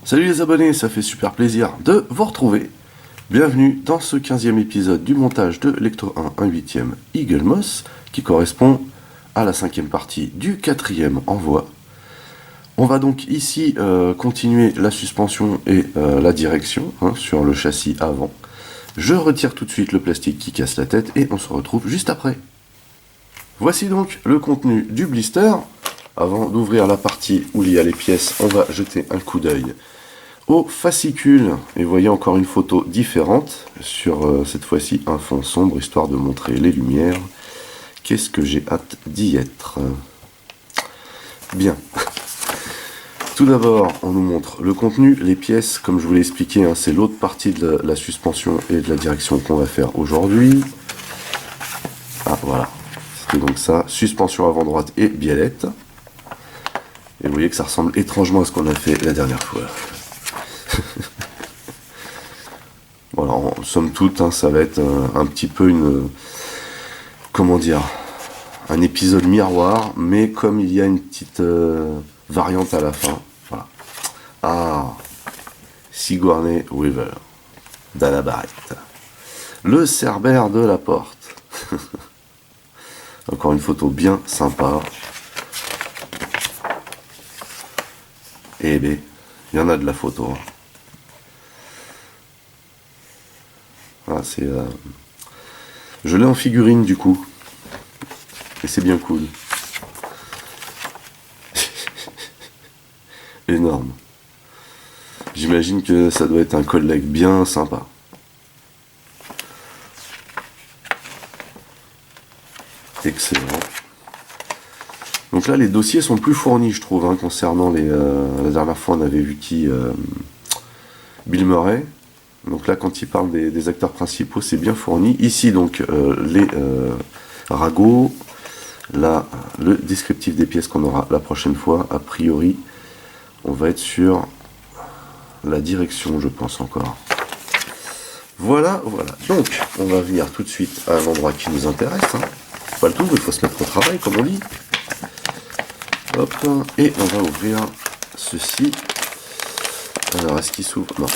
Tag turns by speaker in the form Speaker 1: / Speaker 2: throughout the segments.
Speaker 1: Salut les abonnés, ça fait super plaisir de vous retrouver. Bienvenue dans ce 15e épisode du montage de Lecto 1 1/8 Eagle Moss, qui correspond à la 5e partie du 4e envoi. On va donc ici continuer la suspension et la direction sur le châssis avant. Je retire tout de suite le plastique qui casse la tête et on se retrouve juste après. Voici donc le contenu du blister. Avant d'ouvrir la partie où il y a les pièces, on va jeter un coup d'œil au fascicule. Et vous voyez encore une photo différente sur cette fois-ci un fond sombre, histoire de montrer les lumières. Qu'est-ce que j'ai hâte d'y être. Bien. Tout d'abord, on nous montre le contenu, les pièces, comme je vous l'ai expliqué, c'est l'autre partie de la suspension et de la direction qu'on va faire aujourd'hui. Ah voilà, c'était donc ça, suspension avant droite et biellette. Et vous voyez que ça ressemble étrangement à ce qu'on a fait la dernière fois. Voilà, en somme toute, ça va être un petit peu une... comment dire, un épisode miroir, mais comme il y a une petite variante à la fin. Voilà. Ah, Sigourney Weaver, Dana Barrett. Le cerbère de la porte. Encore une photo bien sympa. Eh bien, il y en a de la photo. Voilà, c'est... Je l'ai en figurine du coup. Et c'est bien cool. Énorme. J'imagine que ça doit être un collègue bien sympa. Excellent. Donc là, les dossiers sont plus fournis, je trouve, concernant les... la dernière fois, on avait vu qui Bill Murray. Donc là, quand il parle des acteurs principaux, c'est bien fourni. Ici, donc, les ragots. Là, le descriptif des pièces qu'on aura la prochaine fois. A priori, on va être sur la direction, je pense encore. Voilà, voilà. Donc, on va venir tout de suite à l'endroit qui nous intéresse. Pas le tout, il faut se mettre au travail, comme on dit. Hop, et on va ouvrir ceci. Alors, est-ce qu'il s'ouvre? Non.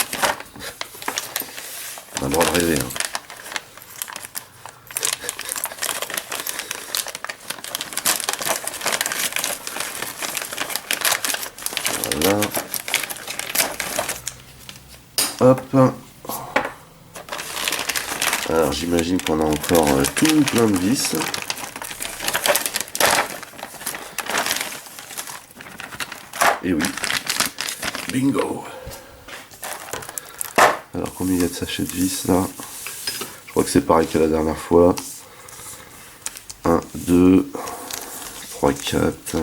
Speaker 1: On a le droit de rêver. Voilà. Hop. Alors, j'imagine qu'on a encore tout plein de vis. Et oui. Bingo. Alors, combien il y a de sachets de vis là? Je crois que c'est pareil que la dernière fois. 1, 2, 3, 4,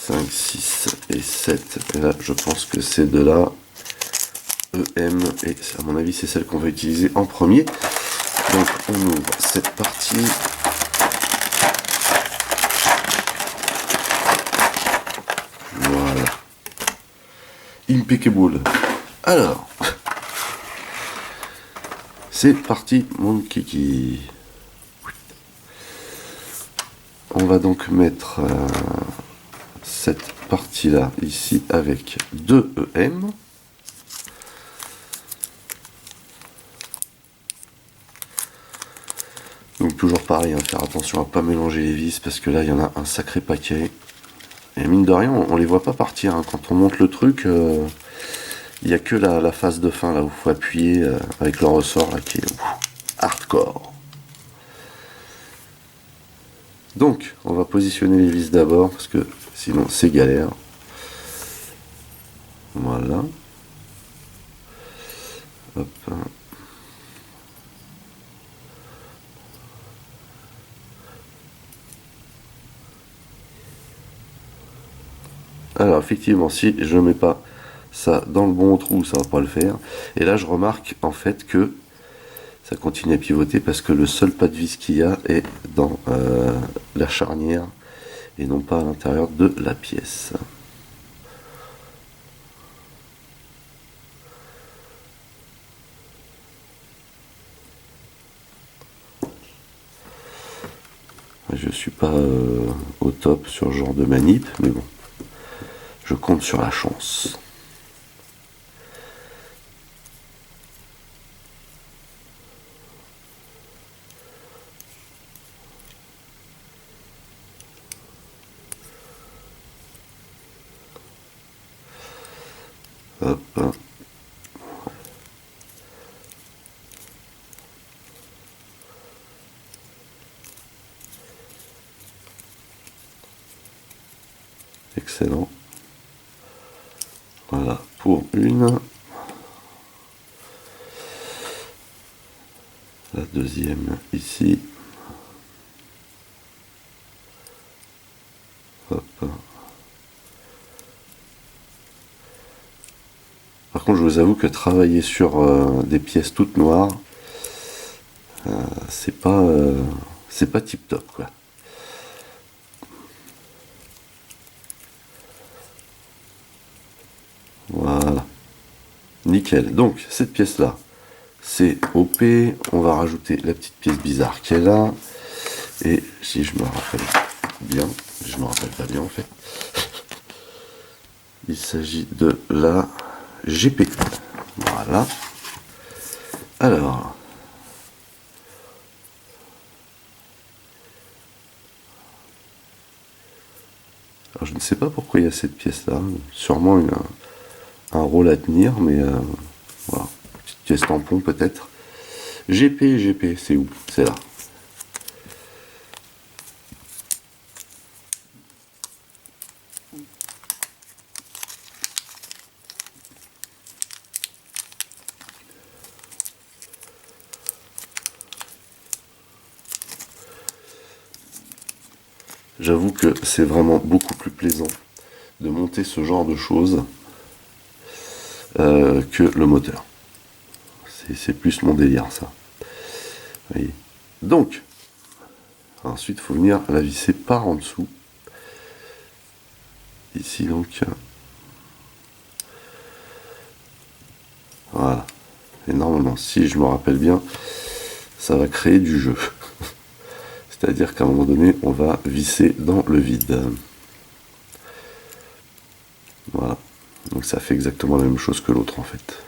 Speaker 1: 5, 6 et 7. Et là, je pense que c'est de la EM. Et à mon avis, c'est celle qu'on va utiliser en premier. Donc, on ouvre cette partie. Voilà. Impeccable. Alors, c'est parti, mon kiki. On va donc mettre cette partie-là ici avec 2 EM. Donc toujours pareil, faire attention à pas mélanger les vis parce que là il y en a un sacré paquet. Et mine de rien, on les voit pas partir. Quand on monte le truc, il n'y a que la phase de fin là où il faut appuyer avec le ressort là, qui est hardcore. Donc, on va positionner les vis d'abord parce que sinon c'est galère. Voilà. Hop. Alors effectivement, si je ne mets pas ça dans le bon trou, ça va pas le faire. Et là, je remarque en fait que ça continue à pivoter parce que le seul pas de vis qu'il y a est dans la charnière et non pas à l'intérieur de la pièce. Je suis pas au top sur ce genre de manip, mais bon, je compte sur la chance. Hop. Excellent. Voilà pour une. La deuxième ici. Hop. Par contre, je vous avoue que travailler sur des pièces toutes noires, c'est pas tip top quoi. Voilà. Nickel. Donc, cette pièce-là, c'est OP. On va rajouter la petite pièce bizarre qu'elle a. Et si je me rappelle bien, je me rappelle pas bien en fait, il s'agit de la GP. Voilà. Alors, je ne sais pas pourquoi il y a cette pièce-là. Sûrement un rôle à tenir, mais voilà. Petite pièce tampon peut-être. GP, c'est où? C'est là. J'avoue que c'est vraiment beaucoup plus plaisant de monter ce genre de choses que le moteur. C'est plus mon délire ça. Vous voyez. Donc, ensuite il faut venir la visser par en dessous. Ici donc. Voilà. Et normalement, si je me rappelle bien, ça va créer du jeu. C'est-à-dire qu'à un moment donné, on va visser dans le vide. Voilà. Donc ça fait exactement la même chose que l'autre en fait.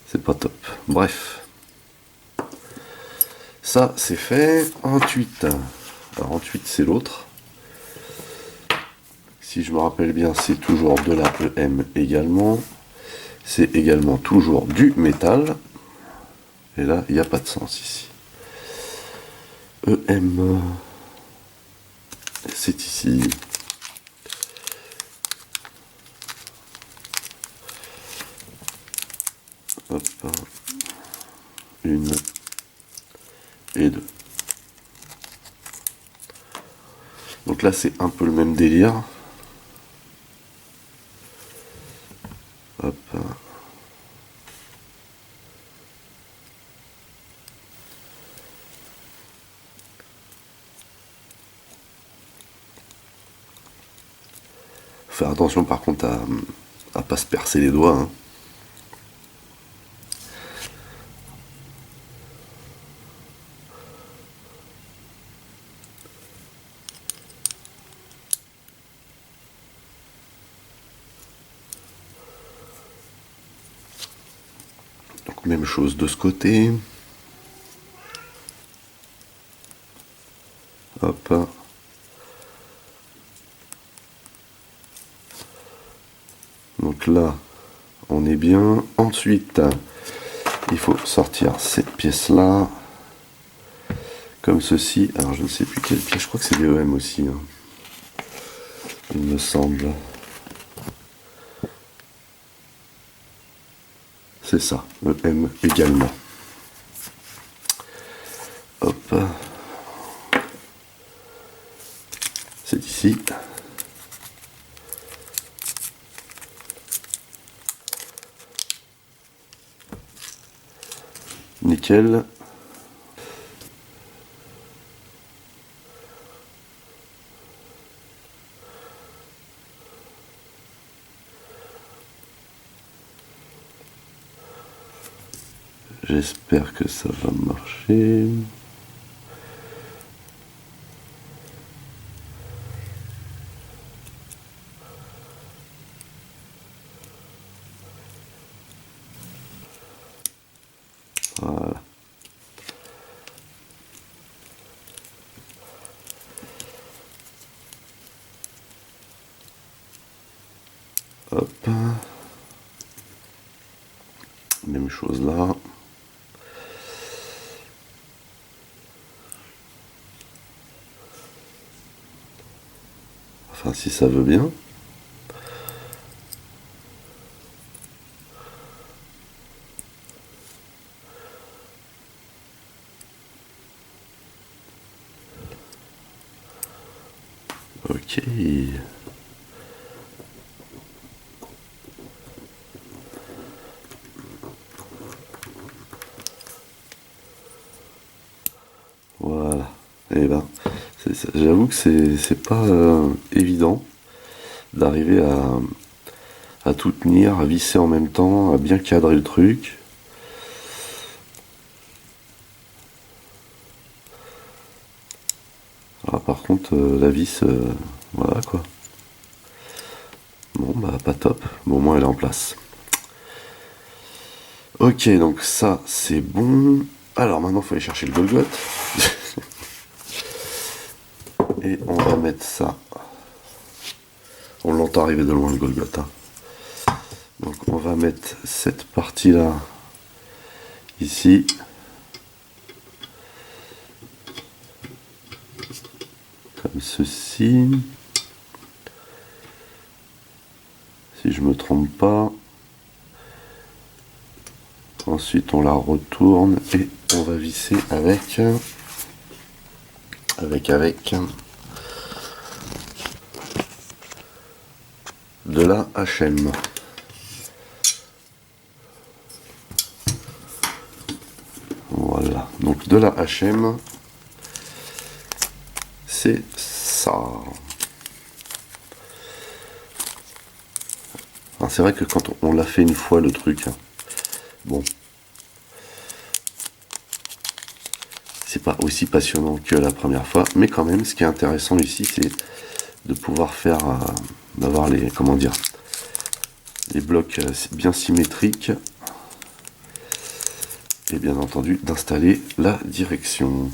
Speaker 1: C'est pas top. Bref. Ça, c'est fait. Ensuite, alors ensuite c'est l'autre. Si je me rappelle bien, c'est toujours de la EM également. C'est également toujours du métal. Et là, il n'y a pas de sens ici. EM, c'est ici. Hop. Une et deux. Donc là, c'est un peu le même délire. Hop. Faire attention par contre à pas se percer les doigts. Hein. Donc même chose de ce côté. Hop. Donc là, on est bien. Ensuite, il faut sortir cette pièce-là. Comme ceci. Alors je ne sais plus quelle pièce. Je crois que c'est des EM aussi. Hein. Il me semble. C'est ça. EM également. Hop. C'est ici. Nickel. J'espère que ça va marcher. Voilà. Hop. Même chose là. Enfin, si ça veut bien. Ok. Voilà. Et ben, j'avoue que c'est pas évident d'arriver à tout tenir, à visser en même temps, à bien cadrer le truc. Alors, par contre, la vis, voilà quoi. Bon, bah pas top. Bon, au moins elle est en place. Ok, donc ça c'est bon. Alors maintenant, il faut aller chercher le Golgoth. Et on va mettre ça. On l'entend arriver de loin le Golgoth. Hein. Donc on va mettre cette partie-là ici. Comme ceci. Si je me trompe pas. Ensuite on la retourne et on va visser avec de la HM. Voilà, donc de la HM, c'est ça. C'est vrai que quand on l'a fait une fois le truc, bon, c'est pas aussi passionnant que la première fois, mais quand même, ce qui est intéressant ici, c'est de pouvoir faire, d'avoir les, comment dire, les blocs bien symétriques et bien entendu d'installer la direction.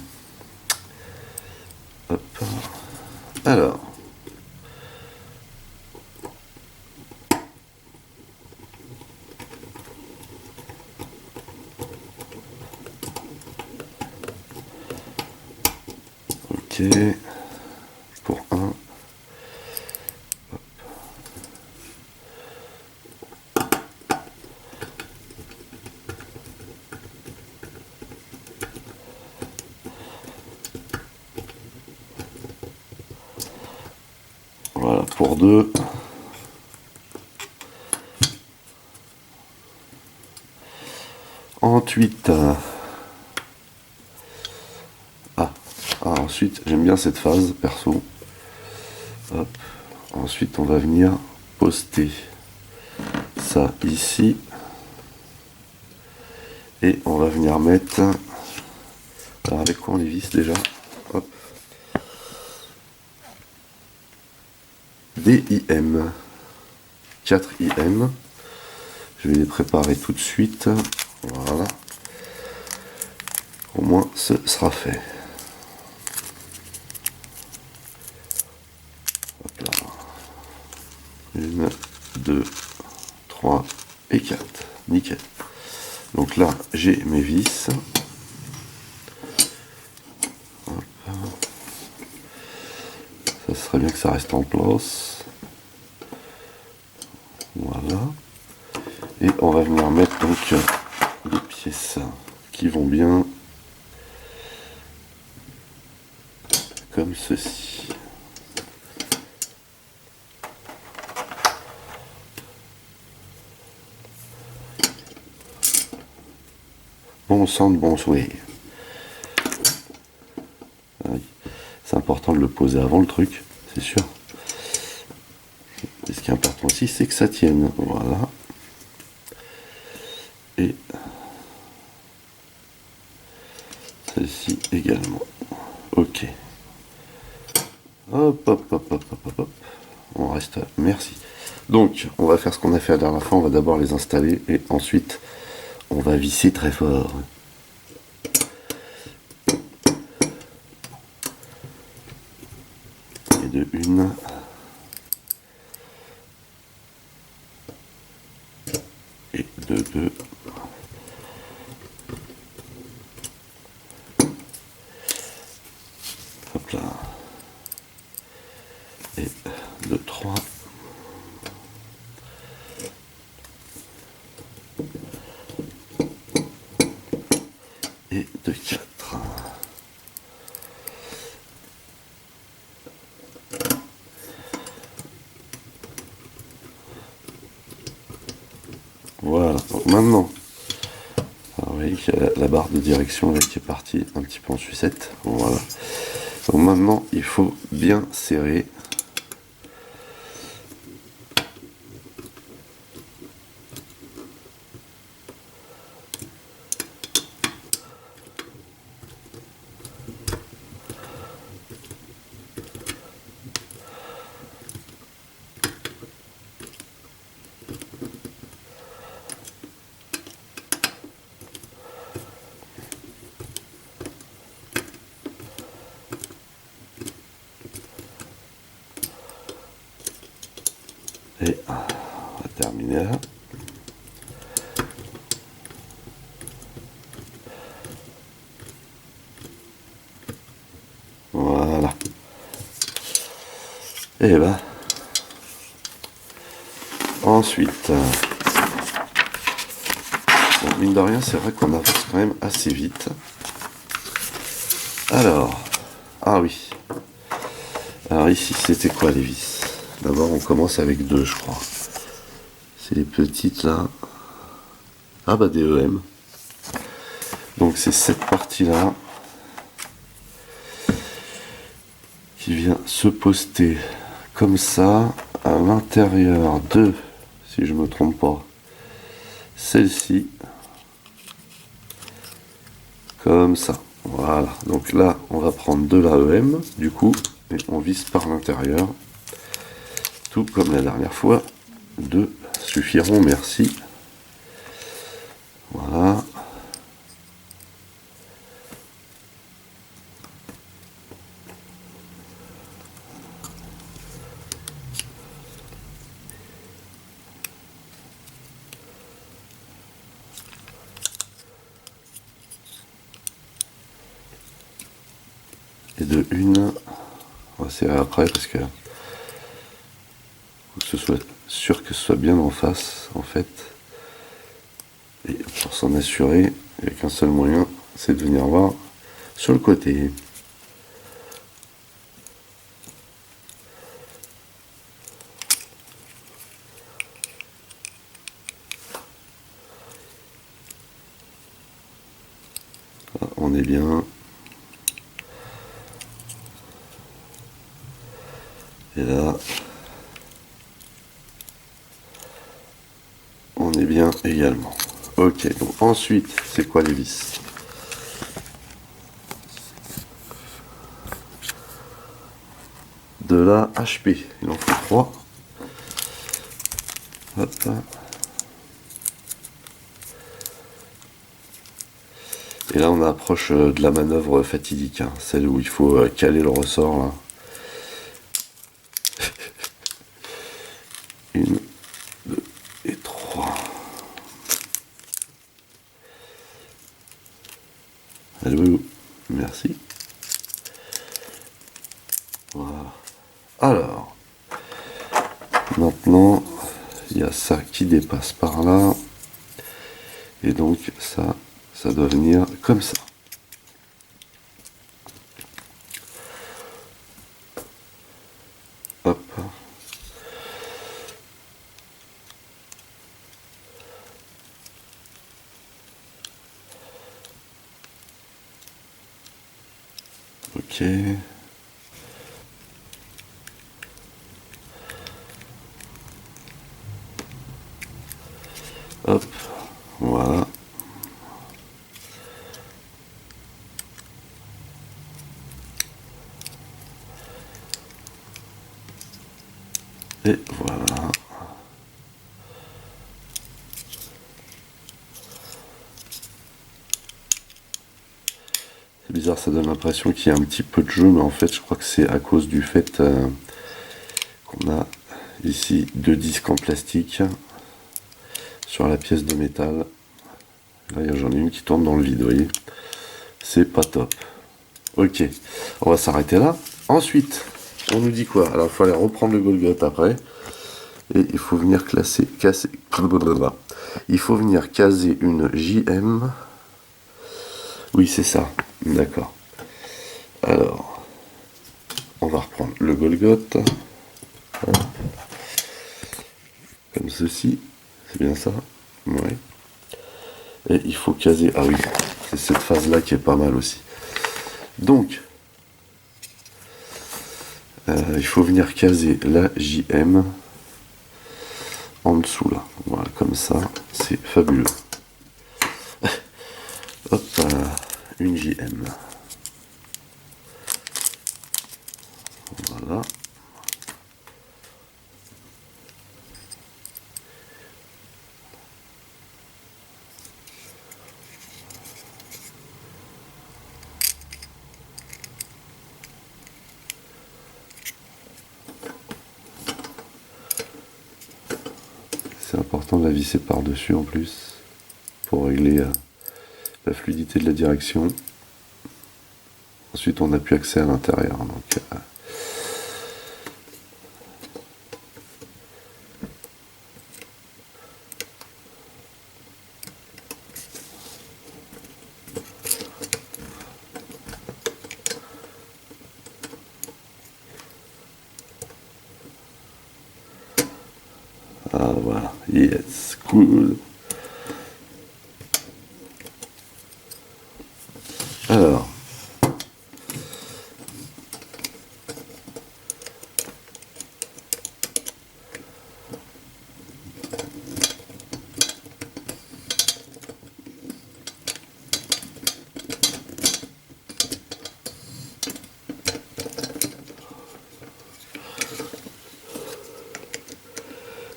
Speaker 1: Hop. Alors. Ok. Pour un. Voilà, pour deux. Ensuite, ensuite, j'aime bien cette phase, perso. Hop. Ensuite, on va venir poster ça ici. Et on va venir mettre... Alors, avec quoi on les visse déjà? Hop. Des IM. 4 IM. Je vais les préparer tout de suite. Voilà. Au moins, ce sera fait. Hop là. 1, 2, 3 et 4. Nickel. Donc là, j'ai mes vis. Hop. Ça serait bien que ça reste en place. Voilà. Et on va venir mettre donc les pièces qui vont bien comme ceci. Bon sang de bon souhait. C'est important de le poser avant le truc, c'est sûr. Et ce qui est important aussi, c'est que ça tienne. Voilà. Et celle-ci également. Ok. Hop, hop, hop, hop, hop, hop, hop. On reste. Merci. Donc, on va faire ce qu'on a fait la dernière fois. On va d'abord les installer et ensuite, on va visser très fort. Et de une. et de 2. Hop là. Et de 3. Et de 4. Voilà, donc maintenant, vous voyez qu'il y a la barre de direction là, qui est partie un petit peu en sucette. Voilà. Donc maintenant, il faut bien serrer. Et on va terminer là. Voilà. Et ben ensuite, bon, mine de rien, c'est vrai qu'on avance quand même assez vite. Alors, ah oui. Alors ici, c'était quoi les vis? D'abord, on commence avec 2, je crois. C'est les petites là. Ah bah des EM. Donc c'est cette partie-là qui vient se poster comme ça à l'intérieur de, si je me trompe pas, celle-ci. Comme ça. Voilà. Donc là, on va prendre de la EM, du coup, et on visse par l'intérieur. Tout comme la dernière fois. 2 suffiront, merci. Voilà. Et de une, on va serrer après parce que faut que ce soit sûr que ce soit bien en face en fait. Et pour s'en assurer, il n'y a qu'un seul moyen, c'est de venir voir sur le côté. Là, on est bien. Et là, on est bien également. Ok, donc ensuite, c'est quoi les vis? De la HP, il en faut 3. Hop. Et là, on approche de la manœuvre fatidique, hein, celle où il faut caler le ressort. Là. 1, 2 et 3. Allô, merci. Voilà. Alors, maintenant, il y a ça qui dépasse par là. Et donc, ça doit venir comme ça. Hop. Ok. Hop. Voilà. Et voilà. C'est bizarre, ça donne l'impression qu'il y a un petit peu de jeu, mais en fait, je crois que c'est à cause du fait qu'on a ici 2 disques en plastique sur la pièce de métal. Là, j'en ai une qui tourne dans le vide, vous voyez. C'est pas top. Ok, on va s'arrêter là. Ensuite, on nous dit quoi? Alors, il faut aller reprendre le Golgoth après. Et il faut venir casser. Il faut venir caser une JM. Oui, c'est ça. D'accord. Alors, on va reprendre le Golgoth. Comme ceci. C'est bien ça? Ouais. Et il faut caser. Ah oui, c'est cette phase-là qui est pas mal aussi. Donc, il faut venir caser la JM en dessous là. Voilà, comme ça, c'est fabuleux. Hop, une JM. Voilà. C'est important de la visser par-dessus en plus pour régler la fluidité de la direction. Ensuite, on n'a plus accès à l'intérieur. Donc, ah voilà, yes, cool. Alors,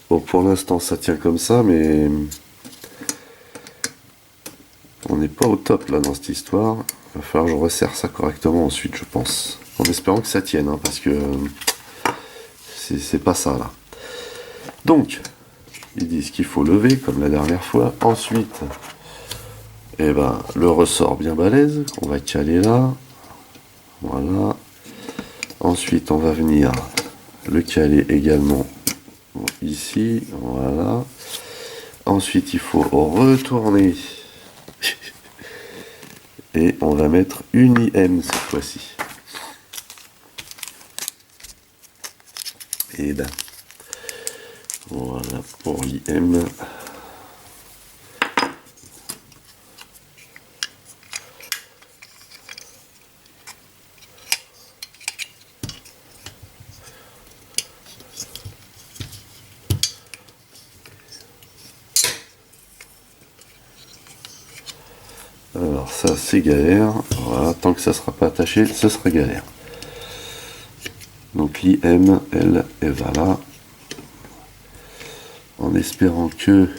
Speaker 1: bon, pour l'instant, ça tient comme ça, mais on n'est pas au top là dans cette histoire. Il va falloir que je resserre ça correctement ensuite, je pense. En espérant que ça tienne, hein, parce que c'est pas ça là. Donc, ils disent qu'il faut lever comme la dernière fois. Ensuite, eh ben, le ressort bien balèze qu'on va caler là. Voilà. Ensuite, on va venir le caler également ici. Voilà. Ensuite, il faut retourner. Et on va mettre une IM cette fois-ci. Et ben, voilà pour l'IM. Alors ça c'est galère, voilà, tant que ça sera pas attaché, ce sera galère. Donc l'IM, elle va là, en espérant que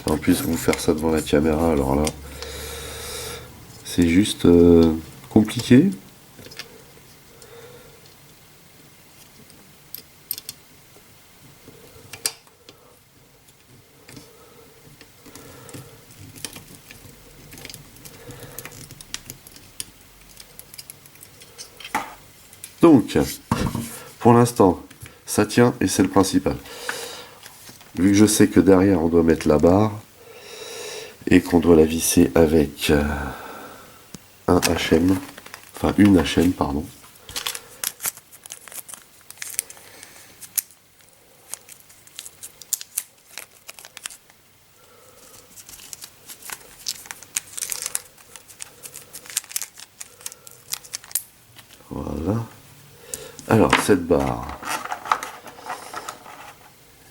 Speaker 1: en plus vous faire ça devant la caméra, alors là, c'est juste compliqué. Donc, pour l'instant, ça tient et c'est le principal. Vu que je sais que derrière on doit mettre la barre et qu'on doit la visser avec un HM, enfin une HM, pardon. Voilà. Alors, cette barre,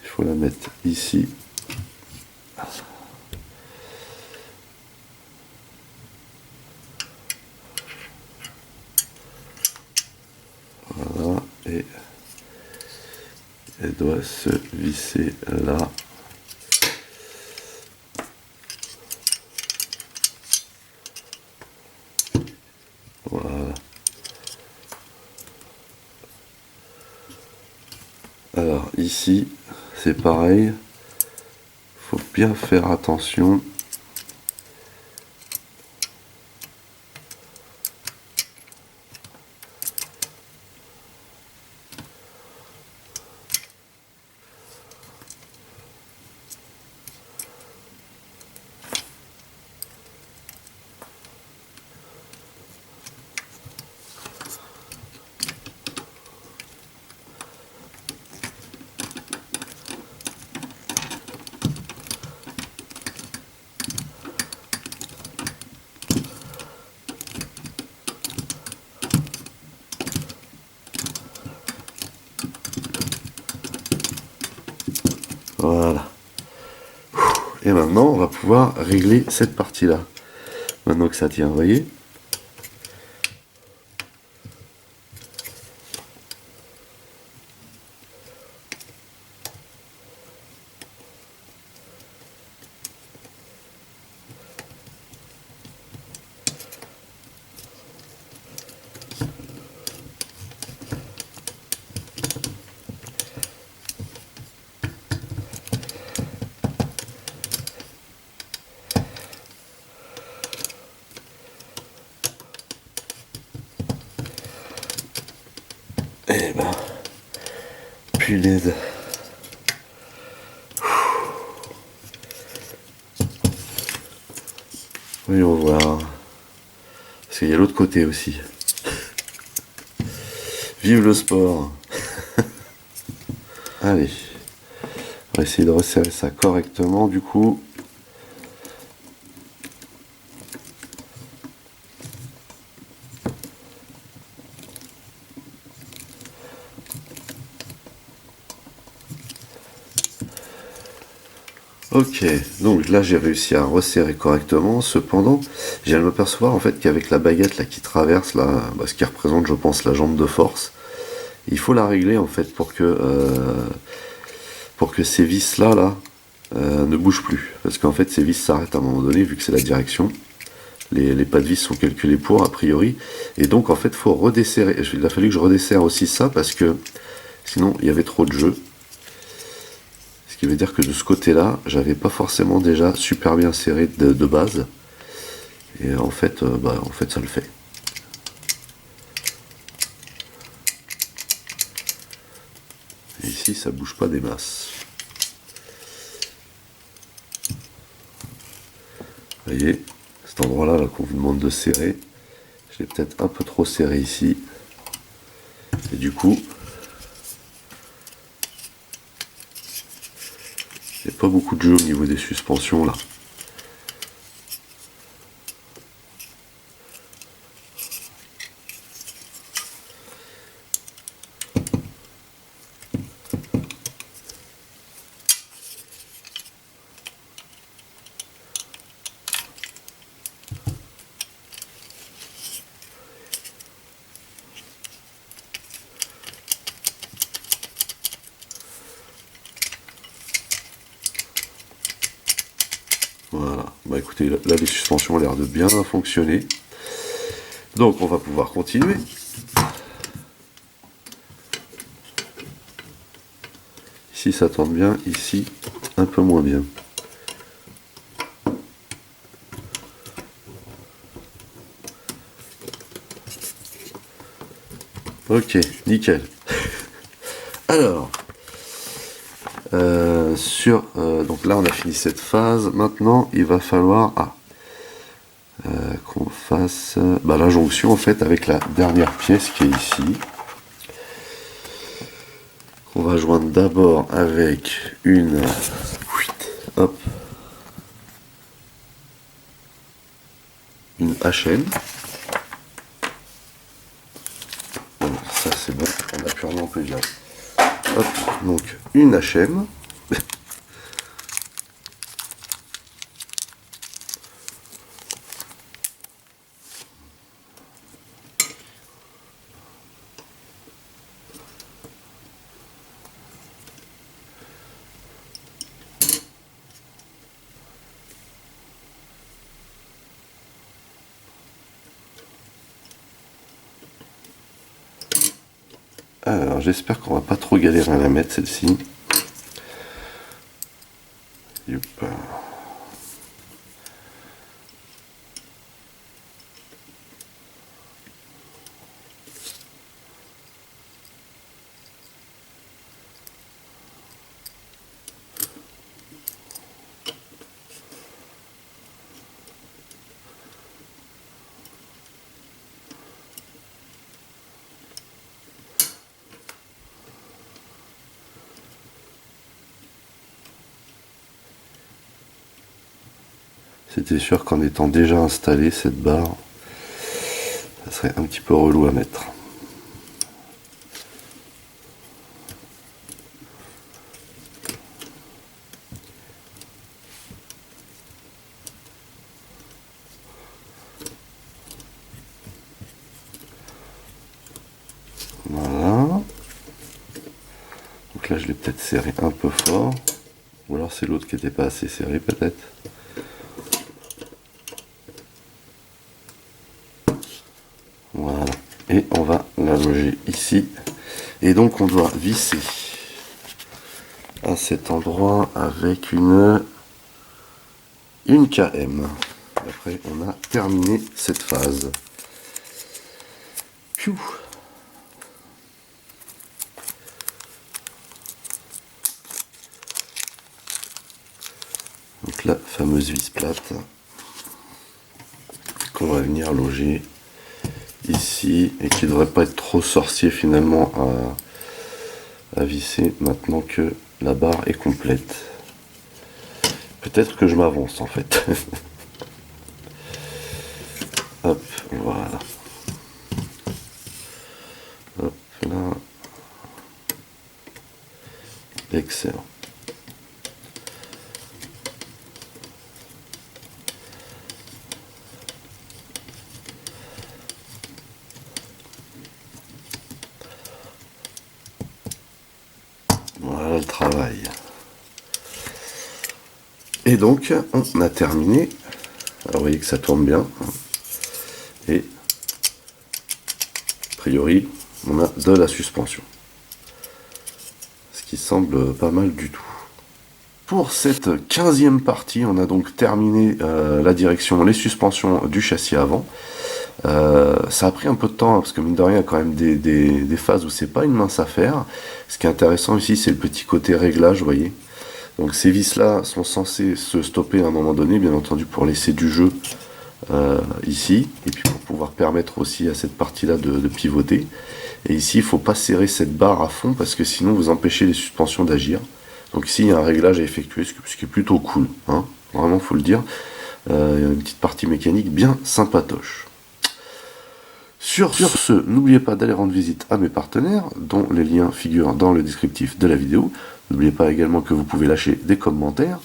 Speaker 1: il faut la mettre ici. Voilà. Et elle doit se visser là. Voilà. Alors ici, c'est pareil. Faut bien faire attention. Voilà. Et maintenant, on va pouvoir régler cette partie-là. Maintenant que ça tient, vous voyez. Eh ben, punaise. Voyons voir. Parce qu'il y a l'autre côté aussi. Vive le sport. Allez. On va essayer de resserrer ça correctement du coup. Ok, donc là j'ai réussi à resserrer correctement, cependant je viens de m'apercevoir en fait qu'avec la baguette là qui traverse là, ce qui représente je pense la jambe de force, il faut la régler en fait pour que ces vis là, ne bougent plus, parce qu'en fait ces vis s'arrêtent à un moment donné vu que c'est la direction, les pas de vis sont calculés pour a priori, et donc en fait il faut redesserrer, il a fallu que je redesserre aussi ça parce que sinon il y avait trop de jeu. Ce qui veut dire que de ce côté-là, j'avais pas forcément déjà super bien serré de base. Et en fait, ça le fait. Et ici, ça bouge pas des masses. Vous voyez, cet endroit-là là, qu'on vous demande de serrer, je l'ai peut-être un peu trop serré ici. Et du coup, il n'y a pas beaucoup de jeu au niveau des suspensions là. Voilà, bah écoutez, là les suspensions ont l'air de bien fonctionner. Donc on va pouvoir continuer. Ici ça tourne bien, ici un peu moins bien. Ok, nickel. Alors, donc là on a fini cette phase. Maintenant il va falloir qu'on fasse la jonction en fait avec la dernière pièce qui est ici. On va joindre d'abord avec une HN. Bon, ça c'est bon, on a purement que là. Hop, donc une HM. Alors j'espère qu'on va pas trop galérer à la mettre celle-ci. Youp. C'était sûr qu'en étant déjà installé cette barre, ça serait un petit peu relou à mettre. Voilà. Donc là je l'ai peut-être serré un peu fort. Ou alors c'est l'autre qui n'était pas assez serré peut-être. Voilà. Et on va la loger ici. Et donc on doit visser à cet endroit avec une KM. Après on a terminé cette phase. Piou. Donc la fameuse vis plate qu'on va venir loger ici et qui devrait pas être trop sorcier finalement à visser maintenant que la barre est complète. Peut-être que je m'avance en fait. Hop, voilà. Hop là. Excellent. Voilà le travail. Et donc, on a terminé. Alors, vous voyez que ça tourne bien. Et, a priori, on a de la suspension. Ce qui semble pas mal du tout. Pour cette 15e partie, on a donc terminé la direction, les suspensions du châssis avant. Ça a pris un peu de temps, parce que mine de rien, il y a quand même des phases où c'est pas une mince affaire. Ce qui est intéressant ici, c'est le petit côté réglage, vous voyez. Donc ces vis-là sont censées se stopper à un moment donné, bien entendu, pour laisser du jeu ici, et puis pour pouvoir permettre aussi à cette partie-là de pivoter. Et ici, il ne faut pas serrer cette barre à fond, parce que sinon vous empêchez les suspensions d'agir. Donc ici, il y a un réglage à effectuer, ce qui est plutôt cool, hein, vraiment, faut le dire. Il y a une petite partie mécanique bien sympatoche. Sur ce, n'oubliez pas d'aller rendre visite à mes partenaires, dont les liens figurent dans le descriptif de la vidéo. N'oubliez pas également que vous pouvez lâcher des commentaires.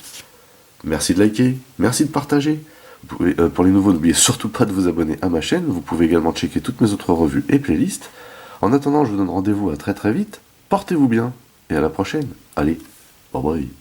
Speaker 1: Merci de liker, merci de partager. Vous pouvez, pour les nouveaux, n'oubliez surtout pas de vous abonner à ma chaîne. Vous pouvez également checker toutes mes autres revues et playlists. En attendant, je vous donne rendez-vous à très très vite. Portez-vous bien et à la prochaine. Allez, bye bye.